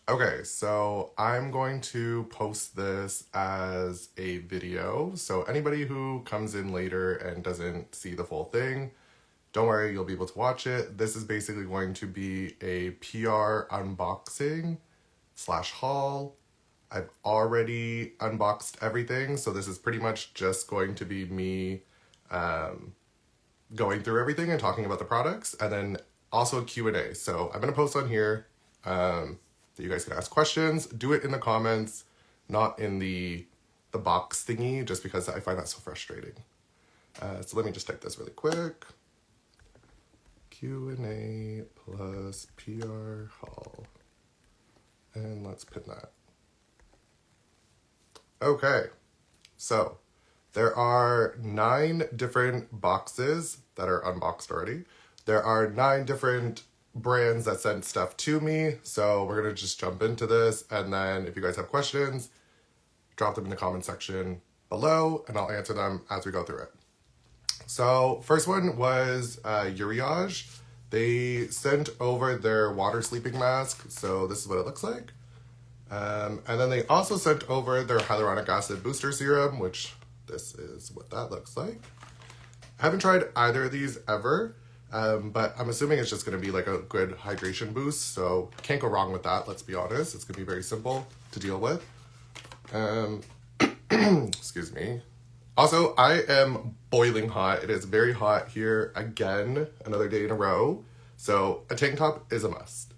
Okay, so I'm going to post this as a video. So anybody who comes in later and doesn't see the full thing, don't worry, you'll be able to watch it. This is basically going to be a PR unboxing slash haul. I've already unboxed everything, so this is pretty much just going to be me going through everything and talking about the products, and then also a Q&A. So I'm going to post on here that you guys can ask questions. Do it in the comments, not in the box thingy, just because I find that so frustrating. So let me just type this really quick. Q&A plus PR haul. And let's pin that. Okay, so there are 9 different boxes that are unboxed already. There are 9 different brands that sent stuff to me. So we're going to just jump into this. And then if you guys have questions, drop them in the comment section below and I'll answer them as we go through it. So first one was Uriage. They sent over their water sleeping mask. So this is what it looks like. And then they also sent over their hyaluronic acid booster serum, which this is what that looks like. I haven't tried either of these ever, but I'm assuming it's just going to be like a good hydration boost, so can't go wrong with that, let's be honest. It's going to be very simple to deal with. Excuse me. Also, I am boiling hot. It is very hot here again, another day in a row, so a tank top is a must.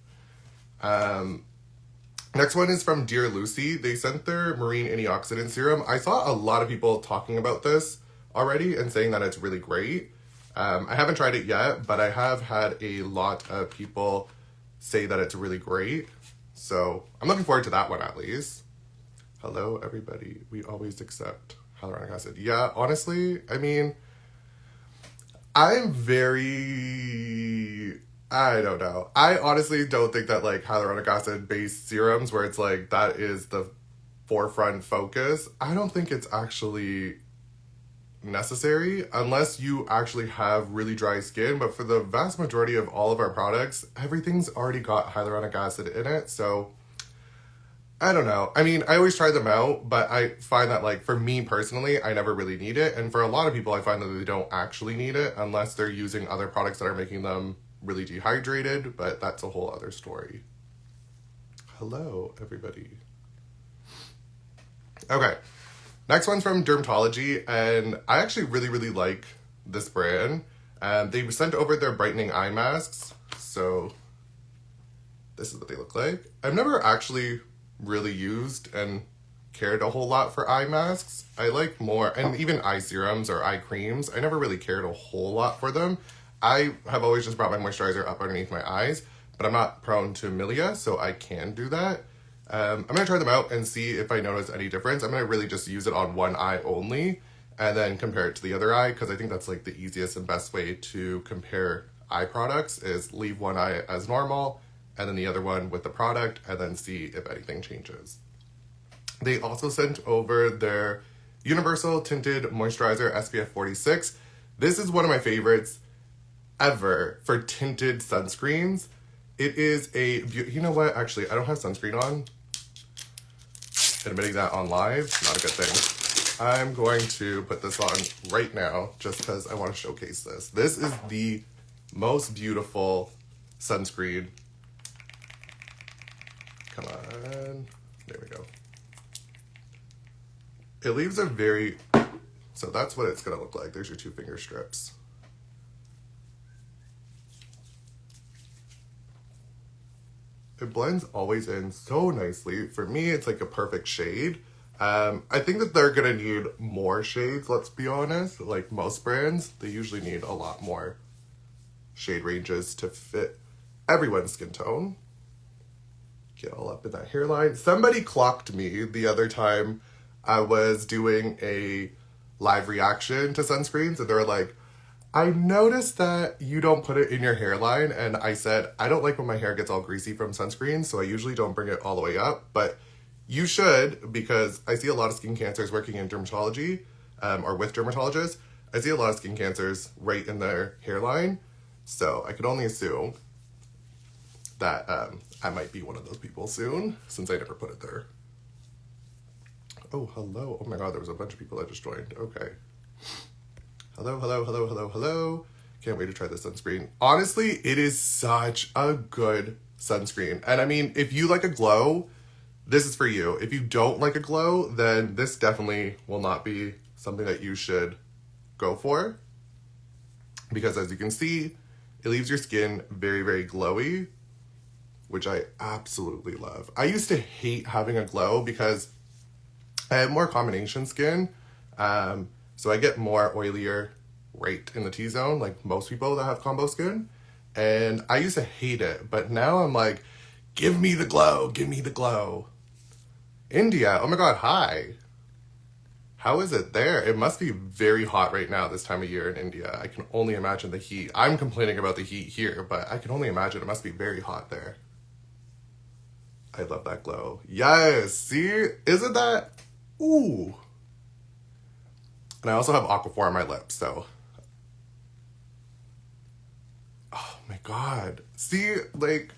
Next one is from Dear Lucy. They sent their marine antioxidant serum. I saw a lot of people talking about this already and saying that it's really great. I haven't tried it yet, but I have had a lot of people say that it's really great. So I'm looking forward to that one at least. Hello, everybody. We always accept hyaluronic acid. Yeah, honestly, I mean, I'm very... I don't know. I honestly don't think that like hyaluronic acid based serums where it's like that is the forefront focus. I don't think it's actually necessary unless you actually have really dry skin. But for the vast majority of all of our products, everything's already got hyaluronic acid in it. So I don't know. I mean, I always try them out, but I find that like for me personally, I never really need it. And for a lot of people, I find that they don't actually need it unless they're using other products that are making them really dehydrated, but that's a whole other story. Hello, everybody. Okay, next one's from Dermatology, and I actually really like this brand. They sent over their brightening eye masks, so this is what they look like. I've never actually really used and cared a whole lot for eye masks. I like more, and even eye serums or eye creams, I never really cared a whole lot for them. I have always just brought my moisturizer up underneath my eyes, but I'm not prone to milia, so I can do that. I'm going to try them out and see if I notice any difference. I'm going to really just use it on one eye only and then compare it to the other eye, because I think that's like the easiest and best way to compare eye products is leave one eye as normal and then the other one with the product and then see if anything changes. They also sent over their Universal Tinted Moisturizer SPF 46. This is one of my favorites ever for tinted sunscreens. It is a, you know what, actually, I don't have sunscreen on. Admitting that on live, not a good thing. I'm going to put this on right now just because I want to showcase this. This is the most beautiful sunscreen. Come on. There we go. It leaves a very, so that's what it's going to look like. There's your 2 finger strips. It blends always in so nicely. For me, it's like a perfect shade. I think that they're gonna need more shades, let's be honest. Like most brands, they usually need a lot more shade ranges to fit everyone's skin tone. Get all up in that hairline. Somebody clocked me the other time I was doing a live reaction to sunscreens, and they were like, I noticed that you don't put it in your hairline, and I said, I don't like when my hair gets all greasy from sunscreen, so I usually don't bring it all the way up, but you should, because I see a lot of skin cancers working in dermatology, or with dermatologists. I see a lot of skin cancers right in their hairline, so I could only assume that I might be one of those people soon, since I never put it there. Oh, hello. Oh my god, there was a bunch of people that just joined. Okay. Hello, hello, hello, hello, hello. Can't wait to try this sunscreen. Honestly, it is such a good sunscreen. And I mean, if you like a glow, this is for you. If you don't like a glow, then this definitely will not be something that you should go for. Because as you can see, it leaves your skin very, very glowy, which I absolutely love. I used to hate having a glow because I have more combination skin. So I get more oilier right in the T-zone, like most people that have combo skin. And I used to hate it, but now I'm like, give me the glow, give me the glow. India, oh my god, hi. How is it there? It must be very hot right now this time of year in India. I can only imagine the heat. I'm complaining about the heat here, but I can only imagine it must be very hot there. I love that glow. Yes, see? Isn't that? Ooh. And I also have Aquaphor on my lips, so. Oh my god. See, like.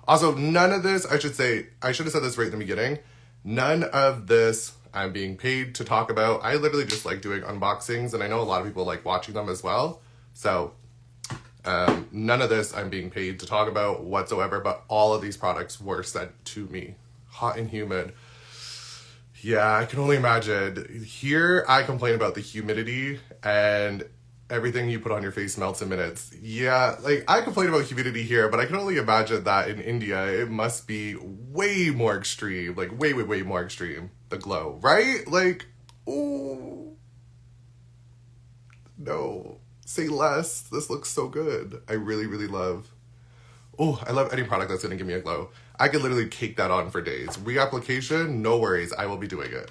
Also, none of this, I should have said this right in the beginning. None of this I'm being paid to talk about. I literally just like doing unboxings, and I know a lot of people like watching them as well. So, none of this I'm being paid to talk about whatsoever, but all of these products were sent to me. Hot and humid. Yeah, I can only imagine. Here, I complain about the humidity, and everything you put on your face melts in minutes. Yeah, like, I complain about humidity here, but I can only imagine that in India, it must be way more extreme. Like, way, way, way more extreme. The glow, right? Like, ooh. No. Say less. This looks so good. I really, really love. Oh, I love any product that's going to give me a glow. I could literally cake that on for days. Reapplication, no worries. I will be doing it.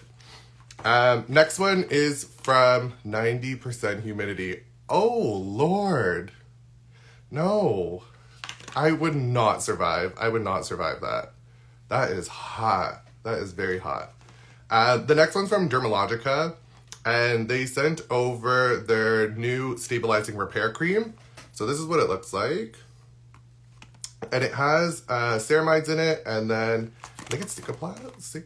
Next one is from 90% Humidity. Oh, Lord. No. I would not survive. I would not survive that. That is hot. That is very hot. The next one's from Dermalogica, and they sent over their new Stabilizing Repair Cream. So this is what it looks like. And it has ceramides in it, and then I think it's Cicaplast.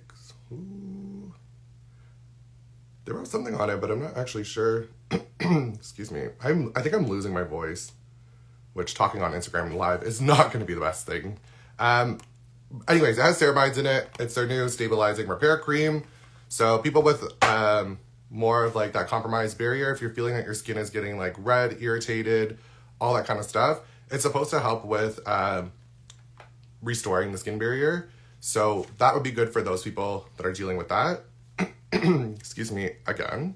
There was something on it, but I'm not actually sure. Excuse me. I think I'm losing my voice, which talking on Instagram Live is not going to be the best thing. Anyways, it has ceramides in it. It's their new Stabilizing Repair Cream. So people with more of like that compromised barrier, if you're feeling that your skin is getting like red, irritated, all that kind of stuff, it's supposed to help with restoring the skin barrier. So that would be good for those people that are dealing with that. Excuse me again.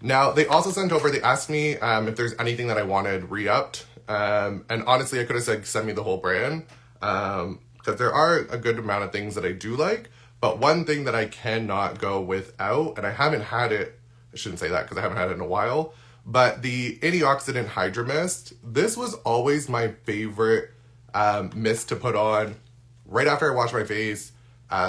Now, they also sent over, they asked me if there's anything that I wanted re-upped. And honestly, I could have said, send me the whole brand. Because there are a good amount of things that I do like. But one thing that I cannot go without, and I haven't had it, I shouldn't say that because I haven't had it in a while, but the Antioxidant Hydra Mist, this was always my favorite mist to put on right after I wash my face,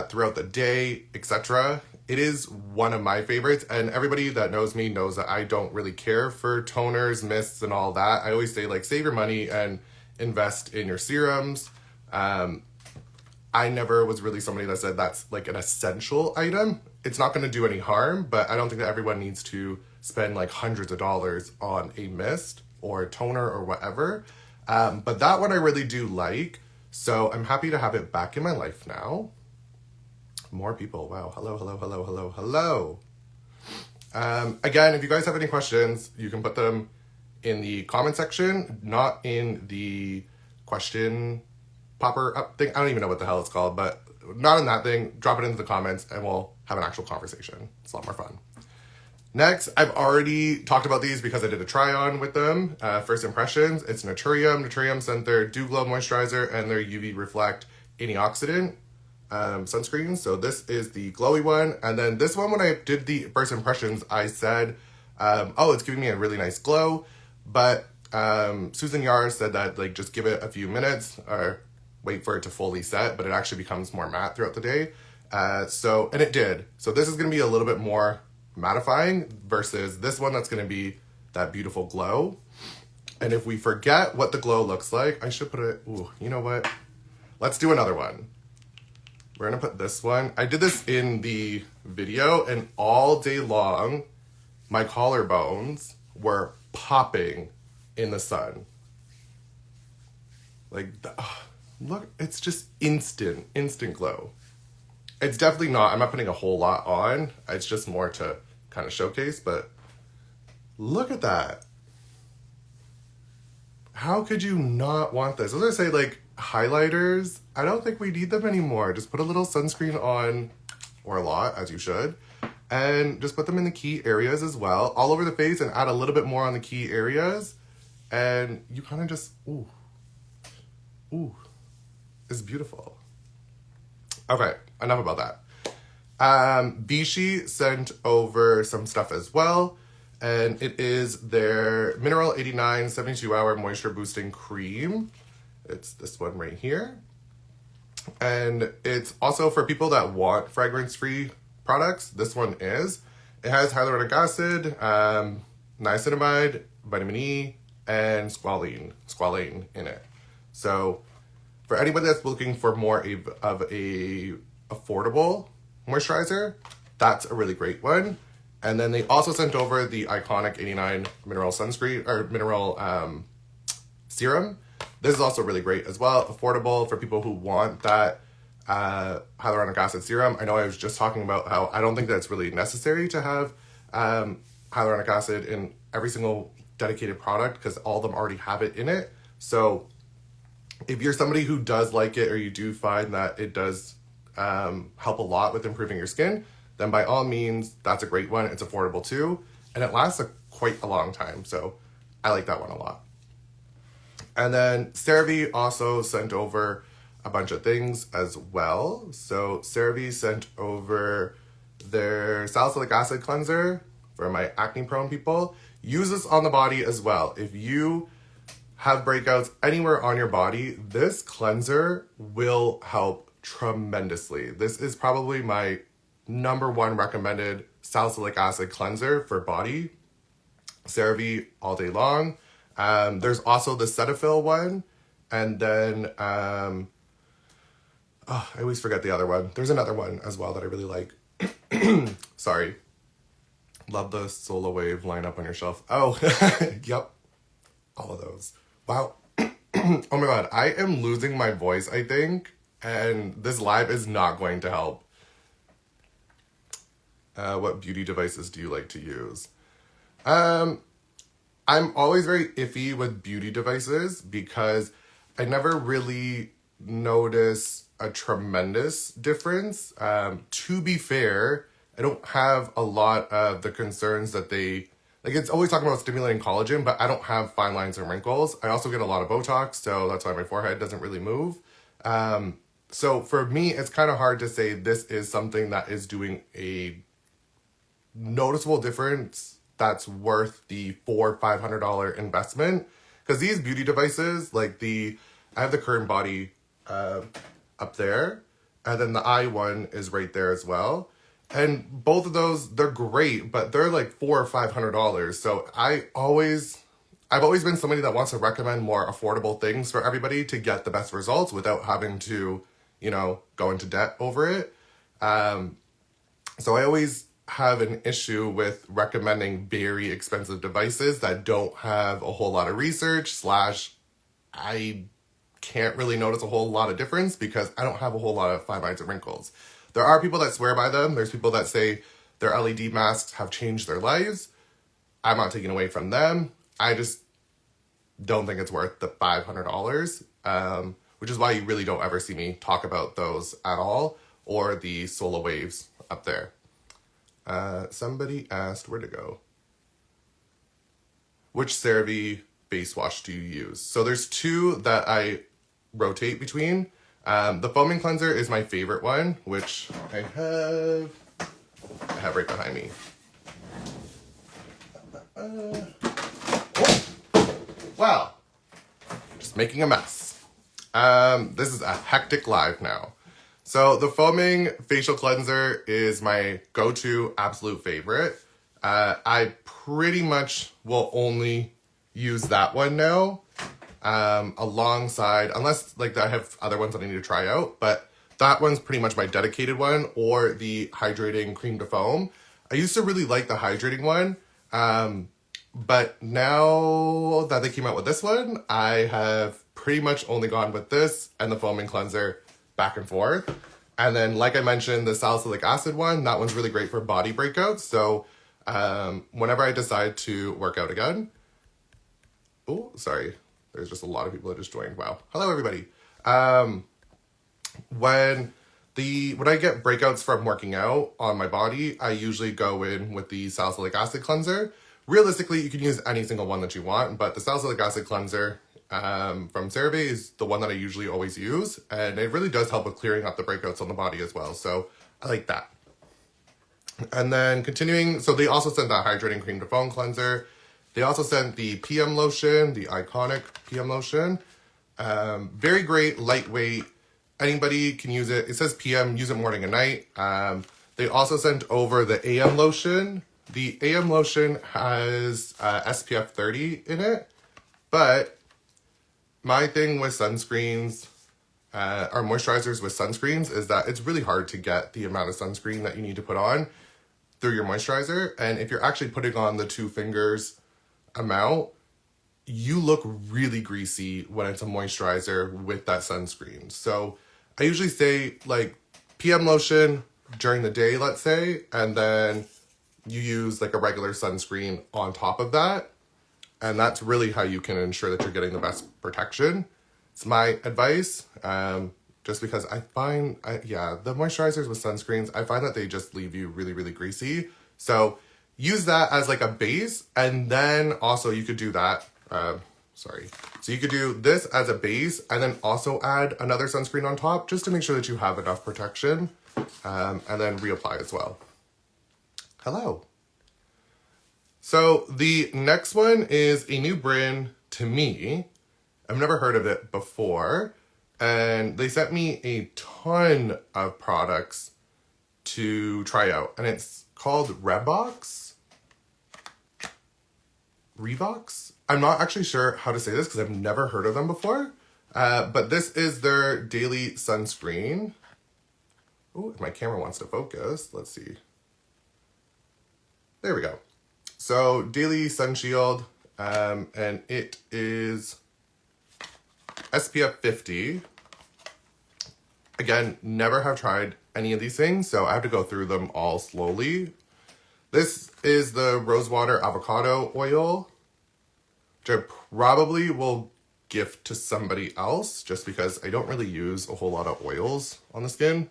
throughout the day, etc. It is one of my favorites, and everybody that knows me knows that I don't really care for toners, mists, and all that. I always say, like, save your money and invest in your serums. I never was really somebody that said that's, like, an essential item. It's not going to do any harm, but I don't think that everyone needs to spend, like, hundreds of dollars on a mist or a toner or whatever. But that one I really do like, so I'm happy to have it back in my life now. More people. Wow. Hello, hello, hello, hello, hello. Again, if you guys have any questions, you can put them in the comment section, not in the question popper up thing. I don't even know what the hell it's called, but not in that thing. Drop it into the comments and we'll have an actual conversation. It's a lot more fun. Next, I've already talked about these because I did a try on with them. First impressions, it's Naturium. Naturium sent their Dew Glow Moisturizer and their UV Reflect Antioxidant sunscreen. So this is the glowy one. And then this one, when I did the first impressions, I said, oh, it's giving me a really nice glow. But Susan Yar said that, like, just give it a few minutes or wait for it to fully set, but it actually becomes more matte throughout the day. And it did. So this is going to be a little bit more mattifying versus this one that's going to be that beautiful glow. And if we forget what the glow looks like, I should put it, ooh, you know what? Let's do another one. We're gonna put this one. I did this in the video, and all day long, my collarbones were popping in the sun. Like, look, it's just instant glow. It's definitely not, I'm not putting a whole lot on. It's just more to kind of showcase, but look at that. How could you not want this? As I say, like, highlighters, I don't think we need them anymore. Just put a little sunscreen on, or a lot, as you should, and just put them in the key areas as well, all over the face, and add a little bit more on the key areas, and you kind of just, ooh, it's beautiful. Okay, enough about that. Vichy sent over some stuff as well, and it is their Mineral 89 72-hour moisture boosting cream. It's this one right here. And it's also for people that want fragrance-free products. This one is. It has hyaluronic acid, niacinamide, vitamin E, and squalane in it. So for anybody that's looking for more of a affordable moisturizer, that's a really great one. And then they also sent over the iconic 89 mineral sunscreen, or mineral serum. This is also really great as well. Affordable for people who want that hyaluronic acid serum. I know I was just talking about how I don't think that's really necessary to have hyaluronic acid in every single dedicated product, because all of them already have it in it. So if you're somebody who does like it, or you do find that it does help a lot with improving your skin, then by all means, that's a great one. It's affordable too, and it lasts quite a long time. So I like that one a lot. And then CeraVe also sent over a bunch of things as well. So CeraVe sent over their salicylic acid cleanser for my acne prone people. Use this on the body as well. If you have breakouts anywhere on your body, this cleanser will help tremendously. This is probably my #1 recommended salicylic acid cleanser for body. CeraVe all day long. There's also the Cetaphil one, and then I always forget the other one. There's another one as well that I really like. Sorry. Love the Solar Wave lineup on your shelf. Oh, yep. All of those. Wow. Oh my god, I am losing my voice, I think, and this live is not going to help. What beauty devices do you like to use? I'm always very iffy with beauty devices because I never really notice a tremendous difference. To be fair, I don't have a lot of the concerns that it's always talking about stimulating collagen, but I don't have fine lines and wrinkles. I also get a lot of Botox, so that's why my forehead doesn't really move. So for me, it's kind of hard to say this is something that is doing a noticeable difference that's worth the $400-500 investment, because these beauty devices, like I have the Current Body up there, and then the eye one is right there as well, and both of those, they're great, but they're like $400 or $500. So I've always been somebody that wants to recommend more affordable things for everybody to get the best results without having to, go into debt over it. So I always have an issue with recommending very expensive devices that don't have a whole lot of research / I can't really notice a whole lot of difference because I don't have a whole lot of fine lines and wrinkles. There are people that swear by them. There's people that say their LED masks have changed their lives. I'm not taking away from them. I just don't think it's worth the $500, which is why you really don't ever see me talk about those at all, or the Solar Waves up there. Somebody asked where to go. Which CeraVe face wash do you use? So there's two that I rotate between. The foaming cleanser is my favorite one, which I have right behind me. Wow. Just making a mess. This is a hectic live now. So the foaming facial cleanser is my go-to absolute favorite. I pretty much will only use that one now. alongside, unless like I have other ones that I need to try out, but that one's pretty much my dedicated one, or the hydrating cream to foam. I used to really like the hydrating one, but now that they came out with this one, I have pretty much only gone with this and the foaming cleanser back and forth. And then, like I mentioned, the salicylic acid one, that one's really great for body breakouts. So whenever I decide to work out again, oh, sorry, there's just a lot of people that just joined. Wow. Hello, everybody. When I get breakouts from working out on my body, I usually go in with the salicylic acid cleanser. Realistically, you can use any single one that you want, but the salicylic acid cleanser from CeraVe is the one that I usually always use, and it really does help with clearing up the breakouts on the body as well, so I like that. And then continuing, so they also sent that hydrating cream to foam cleanser. They also sent the PM lotion, the Iconic PM lotion. Very great, lightweight. Anybody can use it. It says PM, use it morning and night. They also sent over the AM lotion. The AM lotion has SPF 30 in it, but my thing with sunscreens, or moisturizers with sunscreens, is that it's really hard to get the amount of sunscreen that you need to put on through your moisturizer. And if you're actually putting on the 2 fingers amount, you look really greasy when it's a moisturizer with that sunscreen. So I usually say like PM lotion during the day, let's say, and then you use like a regular sunscreen on top of that. And that's really how you can ensure that you're getting the best protection. It's my advice, just because I find, the moisturizers with sunscreens, I find that they just leave you really, really greasy. So use that as like a base, and then also you could do that, so you could do this as a base, and then also add another sunscreen on top, just to make sure that you have enough protection, and then reapply as well. Hello. So the next one is a new brand to me. I've never heard of it before, and they sent me a ton of products to try out, and it's called Revox. I'm not actually sure how to say this because I've never heard of them before, but this is their daily sunscreen. Oh, if my camera wants to focus, let's see. There we go. So daily sun shield, and it is SPF 50. Again, never have tried any of these things, so I have to go through them all slowly. This is the Rosewater Avocado Oil, which I probably will gift to somebody else, just because I don't really use a whole lot of oils on the skin.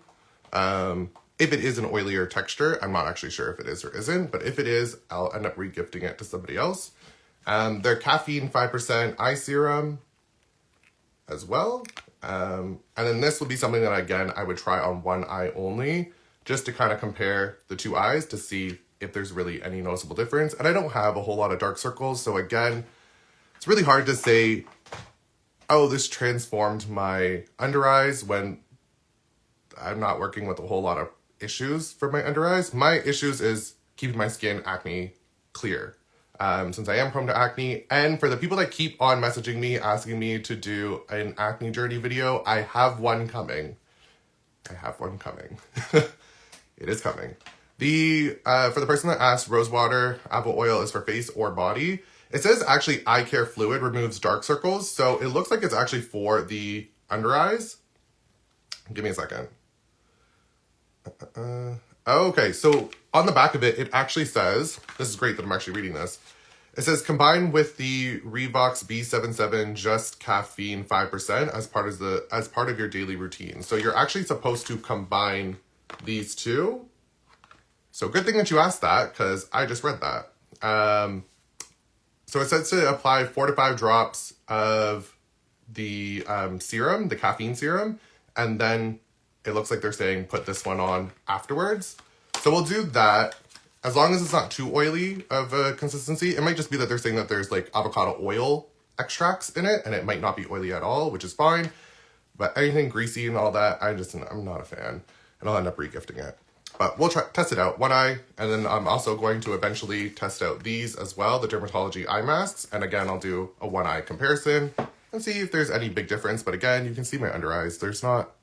If it is an oilier texture, I'm not actually sure if it is or isn't, but if it is, I'll end up regifting it to somebody else. Their caffeine 5% eye serum as well. And then this would be something that, again, I would try on one eye only, just to kind of compare the 2 eyes to see if there's really any noticeable difference. And I don't have a whole lot of dark circles, so again, it's really hard to say, oh, this transformed my under eyes, when I'm not working with a whole lot of issues for my under eyes. My issues is keeping my skin acne clear, since I am prone to acne. And for the people that keep on messaging me asking me to do an acne journey video, I have one coming. It is coming. For the person that asked, Rosewater Apple Oil is for face or body. It says actually eye care fluid removes dark circles, so it looks like it's actually for the under eyes. Give me a second. Okay, so on the back of it, it actually says, this is great that I'm actually reading this. It says, combine with the Revox B77 Just Caffeine 5% as part of your daily routine. So you're actually supposed to combine these two. So good thing that you asked that, because I just read that. So it says to apply 4 to 5 drops of the serum, the caffeine serum, and then it looks like they're saying put this one on afterwards. So we'll do that, as long as it's not too oily of a consistency. It might just be that they're saying that there's like avocado oil extracts in it, and it might not be oily at all, which is fine. But anything greasy and all that, I'm not a fan, and I'll end up regifting it. But we'll test it out, one eye, and then I'm also going to eventually test out these as well, the Dermatology eye masks. And again, I'll do a one eye comparison, and see if there's any big difference. But again, you can see my under eyes. There's not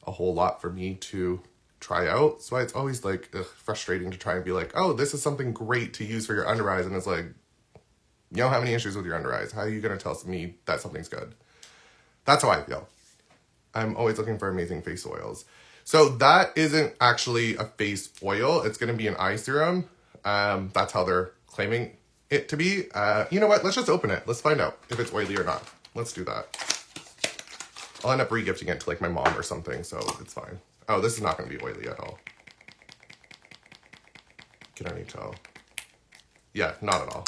a whole lot for me to try out. So it's always like frustrating to try and be like, oh, this is something great to use for your under eyes. And it's like, you don't have any issues with your under eyes. How are you going to tell me that something's good? That's how I feel. I'm always looking for amazing face oils. So that isn't actually a face oil. It's going to be an eye serum. That's how they're claiming it to be. You know what? Let's just open it. Let's find out if it's oily or not. Let's do that. I'll end up regifting it to like my mom or something, so it's fine. Oh, this is not going to be oily at all. Can I tell? Yeah, not at all.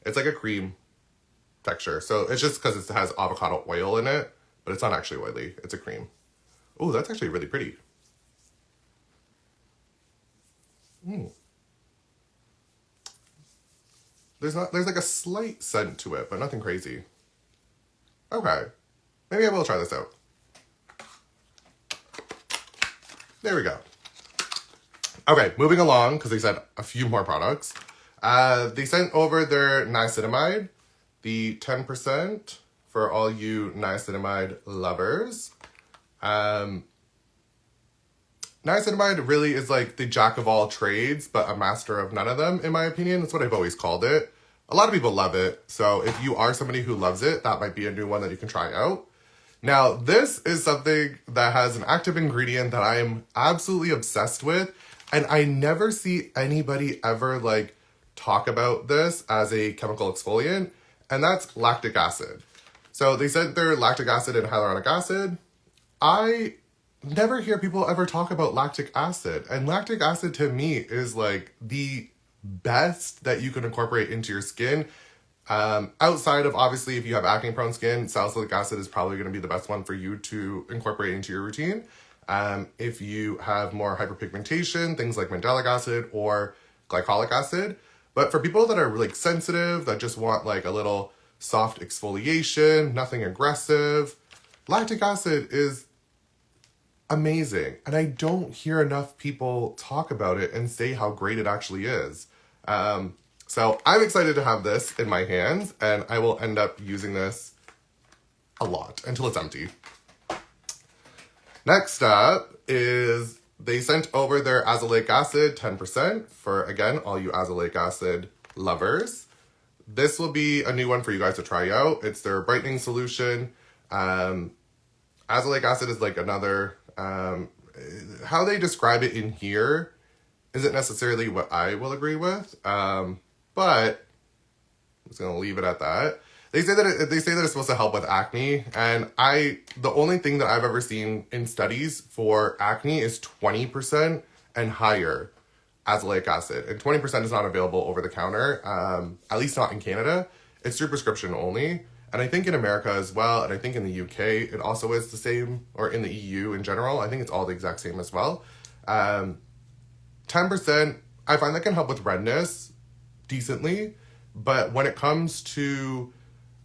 It's like a cream texture. So it's just because it has avocado oil in it, but it's not actually oily. It's a cream. Oh, that's actually really pretty. There's like a slight scent to it, but nothing crazy. Okay. Maybe I will try this out. There we go. Okay, moving along, because they said a few more products. They sent over their niacinamide, the 10% for all you niacinamide lovers. Niacinamide really is like the jack of all trades, but a master of none of them, in my opinion. That's what I've always called it. A lot of people love it. So if you are somebody who loves it, that might be a new one that you can try out. Now, this is something that has an active ingredient that I am absolutely obsessed with. And I never see anybody ever like talk about this as a chemical exfoliant. And that's lactic acid. So they said they're lactic acid and hyaluronic acid. I never hear people ever talk about lactic acid. And lactic acid to me is like the best that you can incorporate into your skin. Outside of obviously if you have acne prone skin, salicylic acid is probably going to be the best one for you to incorporate into your routine. If you have more hyperpigmentation, things like mandelic acid or glycolic acid. But for people that are like sensitive, that just want like a little soft exfoliation, nothing aggressive, lactic acid is amazing. And I don't hear enough people talk about it and say how great it actually is. So I'm excited to have this in my hands, and I will end up using this a lot until it's empty. Next up is they sent over their azelaic acid 10% for, again, all you azelaic acid lovers. This will be a new one for you guys to try out. It's their brightening solution. Azelaic acid is like another, how they describe it in here isn't necessarily what I will agree with. But I'm just gonna leave it at that. They say that it's supposed to help with acne, and the only thing that I've ever seen in studies for acne is 20% and higher azelaic acid, and 20% is not available over the counter, at least not in Canada. It's through prescription only, and I think in America as well, and I think in the UK it also is the same, or in the EU in general. I think it's all the exact same as well. 10%, I find that can help with redness decently, but when it comes to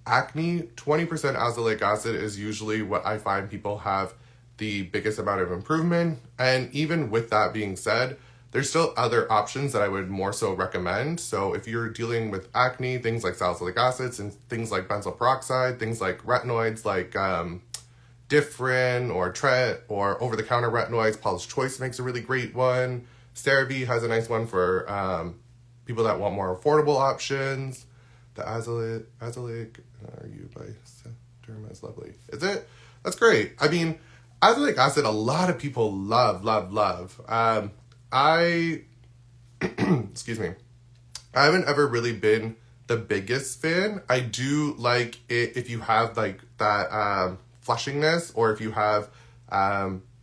acne, 20% azelaic acid is usually what I find people have the biggest amount of improvement. And even with that being said, there's still other options that I would more so recommend. So if you're dealing with acne, things like salicylic acids and things like benzoyl peroxide, things like retinoids like Differin or Tret or over-the-counter retinoids, Paula's Choice makes a really great one. CeraVe has a nice one for people that want more affordable options. The azelaic are you by Derma is lovely. Is it? That's great. I mean, azelaic acid, a lot of people love. Excuse me. I haven't ever really been the biggest fan. I do like it if you have like that flushingness, or if you have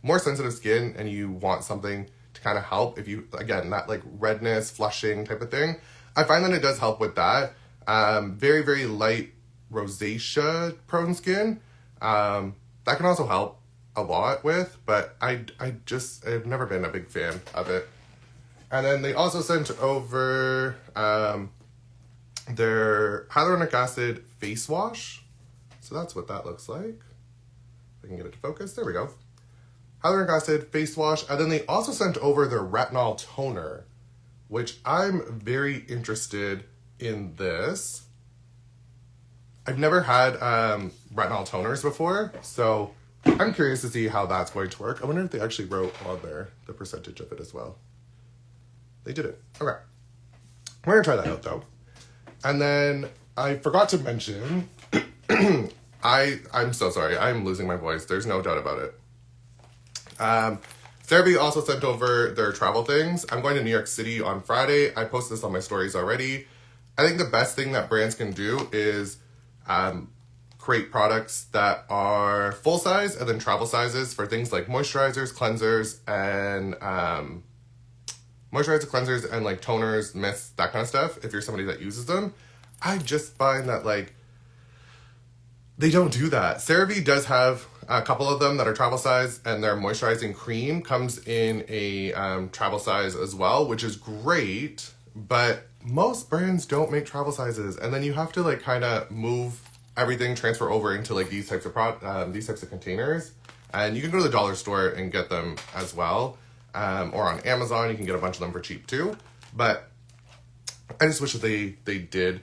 more sensitive skin and you want something to kind of help, if you, again, that like redness, flushing type of thing. I find that it does help with that. Very, very light rosacea prone skin. That can also help a lot with, but I've never been a big fan of it. And then they also sent over their hyaluronic acid face wash. So that's what that looks like. If I can get it to focus. There we go. Hyaluronic acid face wash. And then they also sent over their retinol toner, which I'm very interested in this. I've never had retinol toners before, so I'm curious to see how that's going to work. I wonder if they actually wrote on there the percentage of it as well. They did it. Okay. We're going to try that out, though. And then I forgot to mention, I'm so sorry. I'm losing my voice. There's no doubt about it. CeraVe also sent over their travel things. I'm going to New York City on Friday. I posted this on my stories already. I think the best thing that brands can do is create products that are full size and then travel sizes for things like moisturizers, cleansers, and like toners, mists, that kind of stuff. If you're somebody that uses them, I just find that like they don't do that. CeraVe does have a couple of them that are travel size, and their moisturizing cream comes in a travel size as well, which is great. But most brands don't make travel sizes, and then you have to like kind of move everything, transfer over into like these types of containers, and you can go to the dollar store and get them as well, or on Amazon you can get a bunch of them for cheap too. But I just wish that they did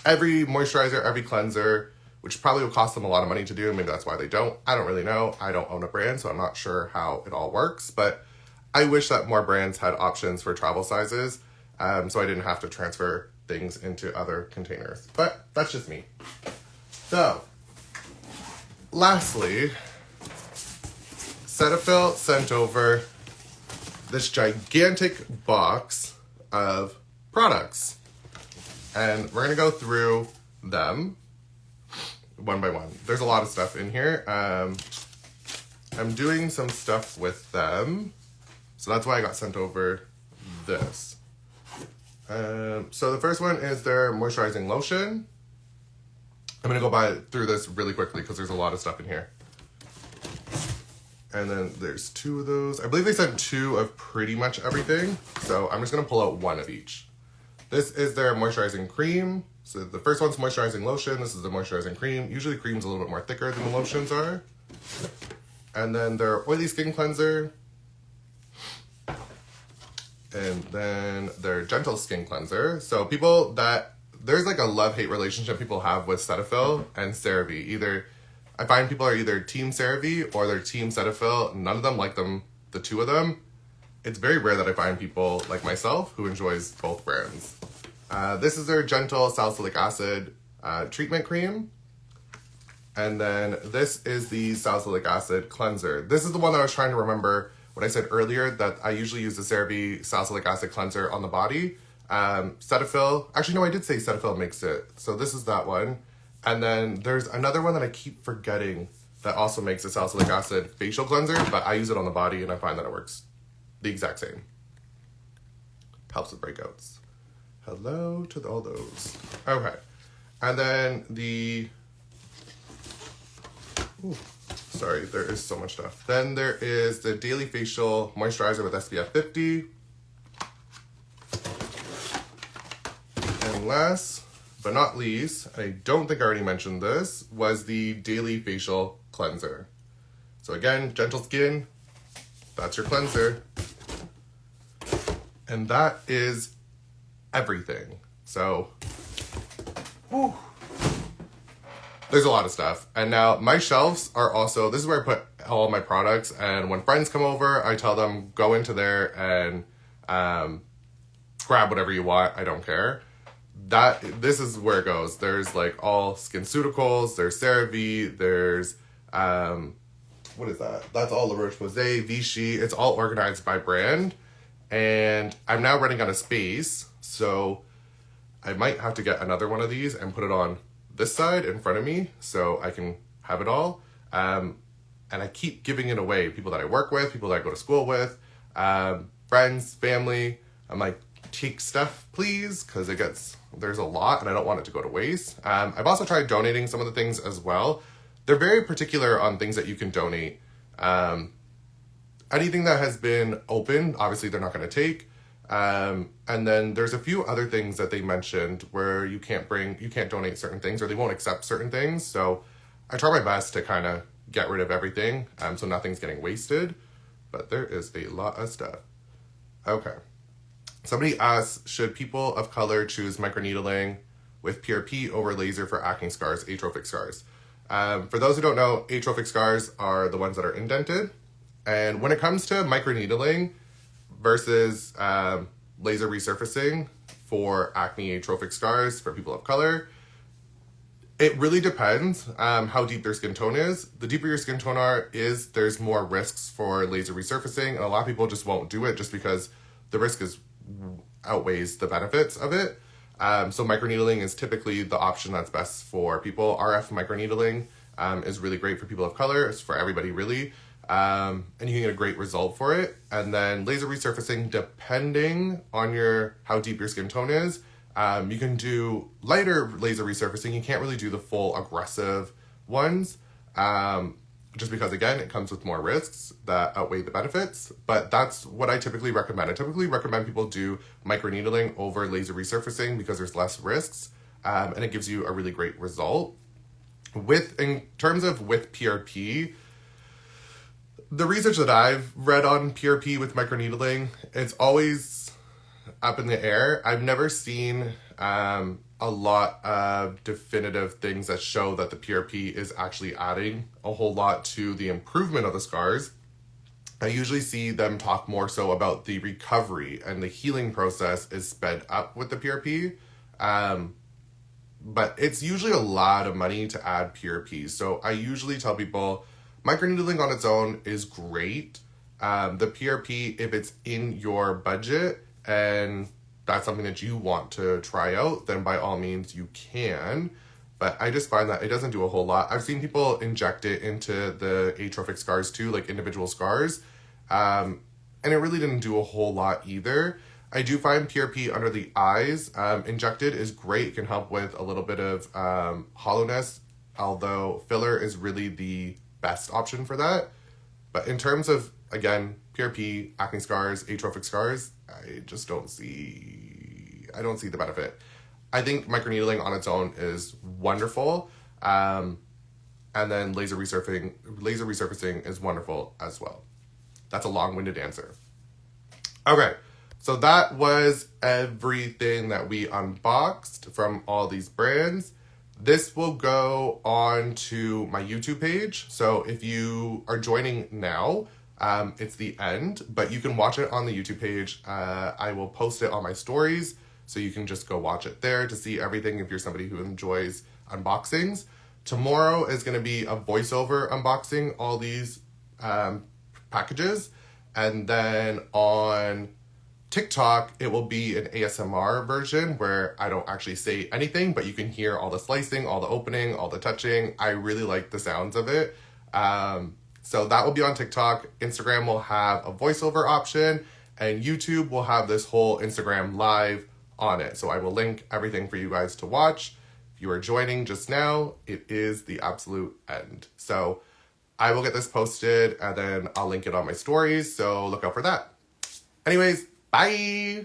every moisturizer, every cleanser, which probably would cost them a lot of money to do. Maybe that's why they don't. I don't really know. I don't own a brand, so I'm not sure how it all works. But I wish that more brands had options for travel sizes, so I didn't have to transfer things into other containers. But that's just me. So, lastly, Cetaphil sent over this gigantic box of products. And we're going to go through them one by one. There's a lot of stuff in here. I'm doing some stuff with them, so that's why I got sent over this. So the first one is their moisturizing lotion. I'm going to go through this really quickly because there's a lot of stuff in here. And then there's 2 of those. I believe they sent 2 of pretty much everything, so I'm just going to pull out 1 of each. This is their moisturizing cream. So the first one's moisturizing lotion. This is the moisturizing cream. Usually cream's a little bit more thicker than the lotions are. And then their oily skin cleanser. And then their gentle skin cleanser. So there's like a love-hate relationship people have with Cetaphil and CeraVe. I find people are either team CeraVe or they're team Cetaphil. None of them like them, the 2 of them. It's very rare that I find people like myself who enjoys both brands. This is their gentle salicylic acid treatment cream. And then this is the salicylic acid cleanser. This is the one that I was trying to remember when I said earlier that I usually use the CeraVe salicylic acid cleanser on the body. Cetaphil, actually no, I did say Cetaphil makes it. So this is that one. And then there's another one that I keep forgetting that also makes a salicylic acid facial cleanser, but I use it on the body and I find that it works the exact same. Helps with breakouts. Hello to all those. Okay. And then sorry, there is so much stuff. Then there is the Daily Facial Moisturizer with SPF 50. And last but not least, I don't think I already mentioned this, was the Daily Facial Cleanser. So again, gentle skin, that's your cleanser. And that is everything. So, there's a lot of stuff. And now my shelves are also, this is where I put all my products. And when friends come over, I tell them, go into there and grab whatever you want. I don't care. This is where it goes. There's like all SkinCeuticals, there's CeraVe, there's, what is that? That's all La Roche-Posay, Vichy. It's all organized by brand. And I'm now running out of space, so I might have to get another one of these and put it on this side in front of me so I can have it all. And I keep giving it away. People that I work with, people that I go to school with, friends, family. I'm like, take stuff, please, because there's a lot and I don't want it to go to waste. I've also tried donating some of the things as well. They're very particular on things that you can donate. Anything that has been opened, obviously they're not going to take. And then there's a few other things that they mentioned where you can't donate certain things or they won't accept certain things. So I try my best to kind of get rid of everything so nothing's getting wasted. But there is a lot of stuff. Okay. Somebody asked, should people of color choose microneedling with PRP over laser for acne scars, atrophic scars. For those who don't know, atrophic scars are the ones that are indented. And when it comes to microneedling versus laser resurfacing for acne atrophic scars for people of color, it really depends how deep their skin tone is. The deeper your skin tone is, there's more risks for laser resurfacing, and a lot of people just won't do it just because the risk outweighs the benefits of it. So microneedling is typically the option that's best for people. RF microneedling is really great for people of color. It's for everybody, really. And you can get a great result for it. And then laser resurfacing, depending on how deep your skin tone is, you can do lighter laser resurfacing. You can't really do the full aggressive ones, just because, again, it comes with more risks that outweigh the benefits. But that's what I typically recommend. I typically recommend people do microneedling over laser resurfacing because there's less risks, and it gives you a really great result. In terms of PRP, the research that I've read on PRP with microneedling, it's always up in the air. I've never seen a lot of definitive things that show that the PRP is actually adding a whole lot to the improvement of the scars. I usually see them talk more so about the recovery, and the healing process is sped up with the PRP. But it's usually a lot of money to add PRP. So I usually tell people microneedling on its own is great. The PRP, if it's in your budget and that's something that you want to try out, then by all means you can. But I just find that it doesn't do a whole lot. I've seen people inject it into the atrophic scars too, like individual scars. And it really didn't do a whole lot either. I do find PRP under the eyes injected is great. It can help with a little bit of hollowness, although filler is really the best option for that. But in terms of, again, PRP, acne scars, atrophic scars, I don't see the benefit. I think microneedling on its own is wonderful. And then laser resurfacing is wonderful as well. That's a long-winded answer. Okay, so that was everything that we unboxed from all these brands. This will go on to my YouTube page. So if you are joining now, it's the end, but you can watch it on the YouTube page. I will post it on my stories, so you can just go watch it there to see everything if you're somebody who enjoys unboxings. Tomorrow is going to be a voiceover unboxing all these packages, and then on TikTok, it will be an ASMR version where I don't actually say anything, but you can hear all the slicing, all the opening, all the touching. I really like the sounds of it. So that will be on TikTok. Instagram will have a voiceover option, and YouTube will have this whole Instagram live on it. So I will link everything for you guys to watch. If you are joining just now, it is the absolute end. So I will get this posted, and then I'll link it on my stories. So look out for that. Anyways, bye.